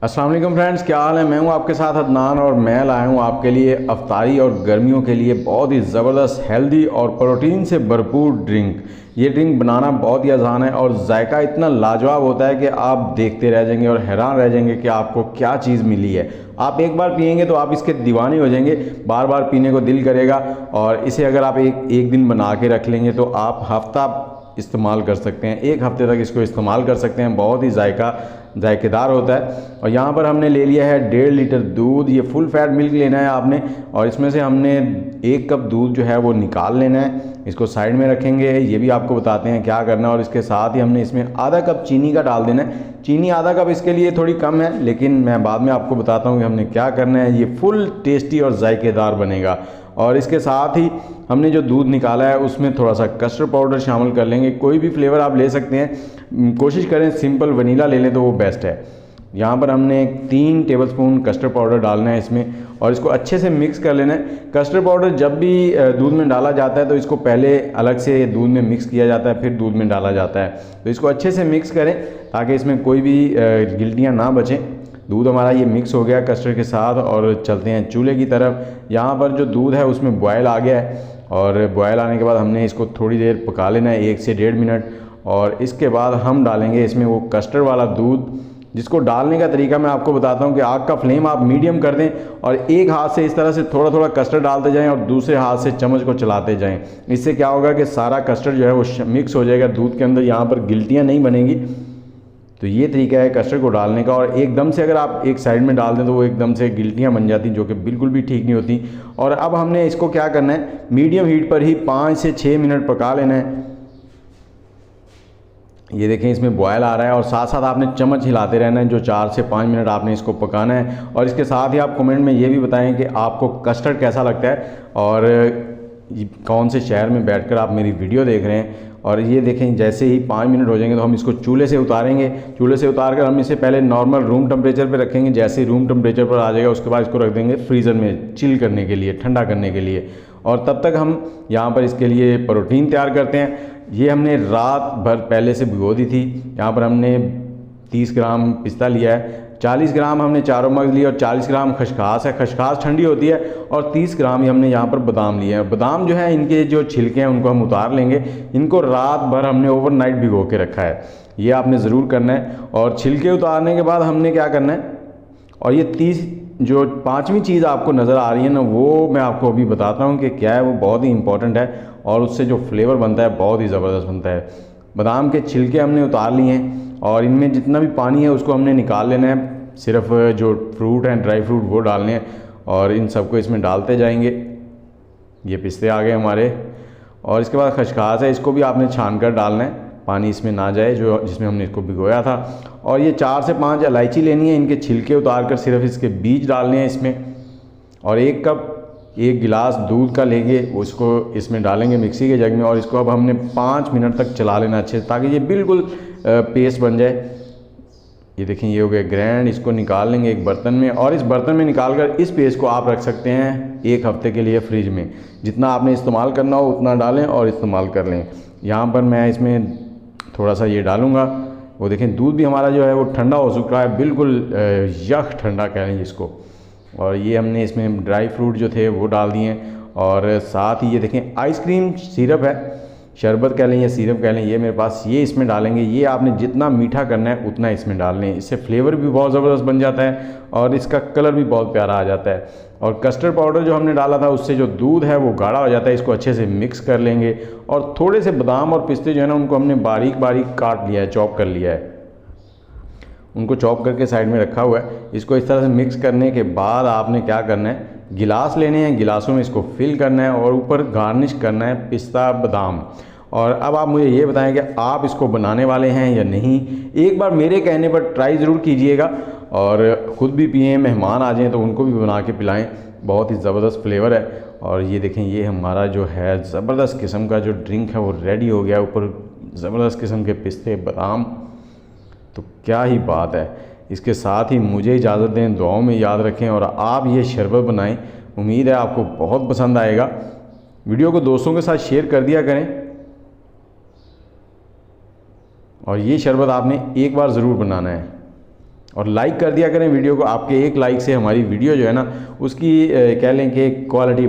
अस्सलाम वालेकुम फ्रेंड्स, क्या हाल है। मैं हूं आपके साथ अदनान और मैं लाया हूं आपके लिए अफ्तारी और गर्मियों के लिए बहुत ही ज़बरदस्त हेल्दी और प्रोटीन से भरपूर ड्रिंक। ये ड्रिंक बनाना बहुत ही आसान है और जायका इतना लाजवाब होता है कि आप देखते रह जाएंगे और हैरान रह जाएंगे कि आपको क्या चीज़ मिली है। आप एक बार पियेंगे तो आप इसके दीवाने हो जाएंगे, बार बार पीने को दिल करेगा। और इसे अगर आप एक दिन बना के रख लेंगे तो आप हफ्ता इस्तेमाल कर सकते हैं, एक हफ्ते तक इसको इस्तेमाल कर सकते हैं। बहुत ही जायकेदार होता है। और यहाँ पर हमने ले लिया है 1.5 लीटर दूध। ये फुल फैट मिल्क लेना है आपने और इसमें से हमने 1 कप दूध जो है वो निकाल लेना है। इसको साइड में रखेंगे, ये भी आपको बताते हैं क्या करना है। और इसके साथ ही हमने इसमें आधा कप चीनी का डाल देना है। चीनी आधा कप इसके लिए थोड़ी कम है, लेकिन मैं बाद में आपको बताता हूँ कि हमने क्या करना है। ये फुल टेस्टी और जायकेदार बनेगा। और इसके साथ ही हमने जो दूध निकाला है उसमें थोड़ा सा कस्टर्ड पाउडर शामिल कर लेंगे। कोई भी फ्लेवर आप ले सकते हैं, कोशिश करें सिंपल वनीला ले लें तो वो बेस्ट है। यहाँ पर हमने 3 टेबलस्पून कस्टर्ड पाउडर डालना है इसमें और इसको अच्छे से मिक्स कर लेना है। कस्टर्ड पाउडर जब भी दूध में डाला जाता है तो इसको पहले अलग से दूध में मिक्स किया जाता है, फिर दूध में डाला जाता है। तो इसको अच्छे से मिक्स करें ताकि इसमें कोई भी गिल्टियाँ ना बचें। दूध हमारा ये मिक्स हो गया कस्टर्ड के साथ और चलते हैं चूल्हे की तरफ। यहाँ पर जो दूध है उसमें बॉयल आ गया है और बॉयल आने के बाद हमने इसको थोड़ी देर पका लेना है, 1 से 1.5 मिनट। और इसके बाद हम डालेंगे इसमें वो कस्टर्ड वाला दूध, जिसको डालने का तरीका मैं आपको बताता हूँ कि आग का फ्लेम आप मीडियम कर दें और एक हाथ से इस तरह से थोड़ा थोड़ा कस्टर्ड डालते जाएं और दूसरे हाथ से चम्मच को चलाते जाएं। इससे क्या होगा कि सारा कस्टर्ड जो है वो मिक्स हो जाएगा दूध के अंदर, यहाँ पर गिल्टियाँ नहीं बनेगी। तो ये तरीका है कस्टर्ड को डालने का। और एकदम से अगर आप एक साइड में डाल दें तो वो एकदम से गिल्टियाँ बन जाती, जो कि बिल्कुल भी ठीक नहीं होती। और अब हमने इसको क्या करना है, मीडियम हीट पर ही 5 से 6 मिनट पका लेना है। ये देखें इसमें बॉयल आ रहा है और साथ साथ आपने चम्मच हिलाते रहना है, जो 4 से 5 मिनट आपने इसको पकाना है। और इसके साथ ही आप कमेंट में ये भी बताएं कि आपको कस्टर्ड कैसा लगता है और कौन से शहर में बैठकर आप मेरी वीडियो देख रहे हैं। और ये देखें जैसे ही 5 मिनट हो जाएंगे तो हम इसको चूल्हे से उतारेंगे। चूल्हे से उतार कर हम इसे पहले नॉर्मल रूम टेम्परेचर पे रखेंगे। जैसे ही रूम टेम्परेचर पर आ जाएगा उसके बाद इसको रख देंगे फ्रीज़र में चिल करने के लिए, ठंडा करने के लिए। और तब तक हम यहाँ पर इसके लिए प्रोटीन तैयार करते हैं। ये हमने रात भर पहले से भिगो दी थी। यहाँ पर हमने 30 ग्राम पिस्ता लिया है, 40 ग्राम हमने चारों मगज लिए और 40 ग्राम खसखस है। खसखस ठंडी होती है। और 30 ग्राम ही हमने यहाँ पर बादाम लिए हैं। बादाम जो है इनके जो छिलके हैं उनको हम उतार लेंगे। इनको रात भर हमने ओवरनाइट भिगो के रखा है, ये आपने ज़रूर करना है। और छिलके उतारने के बाद हमने क्या करना है, और ये 30 जो 5वीं चीज़ आपको नज़र आ रही है ना, वो मैं आपको अभी बताता हूँ कि क्या है। वो बहुत ही इंपॉर्टेंट है और उससे जो फ्लेवर बनता है बहुत ही ज़बरदस्त बनता है। बादाम के छिलके हमने उतार लिए हैं और इनमें जितना भी पानी है उसको हमने निकाल लेना है। सिर्फ जो फ्रूट हैं, ड्राई फ्रूट, वो डालने हैं और इन सबको इसमें डालते जाएंगे। ये पिस्ते आ गए हमारे। और इसके बाद खसखस है, इसको भी आपने छान कर डालना है, पानी इसमें ना जाए जो जिसमें हमने इसको भिगोया था। और ये 4 से 5 इलायची लेनी है, इनके छिलके उतार कर सिर्फ इसके बीज डालने हैं इसमें। और 1 गिलास दूध का लेंगे, उसको इसमें डालेंगे मिक्सी के जग में। और इसको अब हमने 5 मिनट तक चला लेना अच्छे से, ताकि ये बिल्कुल पेस्ट बन जाए। ये देखें ये हो गया ग्रैंड। इसको निकाल लेंगे एक बर्तन में और इस बर्तन में निकाल कर इस पेस्ट को आप रख सकते हैं 1 हफ्ते के लिए फ्रिज में। जितना आपने इस्तेमाल करना हो उतना डालें और इस्तेमाल कर लें। यहाँ पर मैं इसमें थोड़ा सा ये डालूँगा। वो देखें दूध भी हमारा जो है वो ठंडा हो चुका है, बिल्कुल यख ठंडा कह लें इसको। और ये हमने इसमें ड्राई फ्रूट जो थे वो डाल दिए। और साथ ही ये देखें आइसक्रीम सिरप है, शरबत कह लें या सिरप कह लें, ये मेरे पास, ये इसमें डालेंगे। ये आपने जितना मीठा करना है उतना इसमें डाल लें। इससे फ्लेवर भी बहुत ज़बरदस्त बन जाता है और इसका कलर भी बहुत प्यारा आ जाता है। और कस्टर्ड पाउडर जो हमने डाला था उससे जो दूध है वो गाढ़ा हो जाता है। इसको अच्छे से मिक्स कर लेंगे। और थोड़े से बादाम और पिस्ते जो है ना उनको हमने बारीक बारीक काट लिया है, चॉप कर लिया है, उनको चॉप करके साइड में रखा हुआ है। इसको इस तरह से मिक्स करने के बाद आपने क्या करना है, गिलास लेने हैं, गिलासों में इसको फिल करना है और ऊपर गार्निश करना है पिस्ता बादाम। और अब आप मुझे ये बताएं कि आप इसको बनाने वाले हैं या नहीं। एक बार मेरे कहने पर ट्राई ज़रूर कीजिएगा और ख़ुद भी पिएँ, मेहमान आ जाएँ तो उनको भी बना के पिलाएँ। बहुत ही ज़बरदस्त फ्लेवर है। और ये देखें ये हमारा जो है ज़बरदस्त किस्म का जो ड्रिंक है वो रेडी हो गया। ऊपर ज़बरदस्त किस्म के पिस्ते बादाम, तो क्या ही बात है। इसके साथ ही मुझे इजाज़त दें, दुआओं में याद रखें और आप ये शरबत बनाएं। उम्मीद है आपको बहुत पसंद आएगा। वीडियो को दोस्तों के साथ शेयर कर दिया करें और ये शरबत आपने एक बार ज़रूर बनाना है। और लाइक कर दिया करें वीडियो को। आपके एक लाइक से हमारी वीडियो जो है ना उसकी कह लें कि क्वालिटी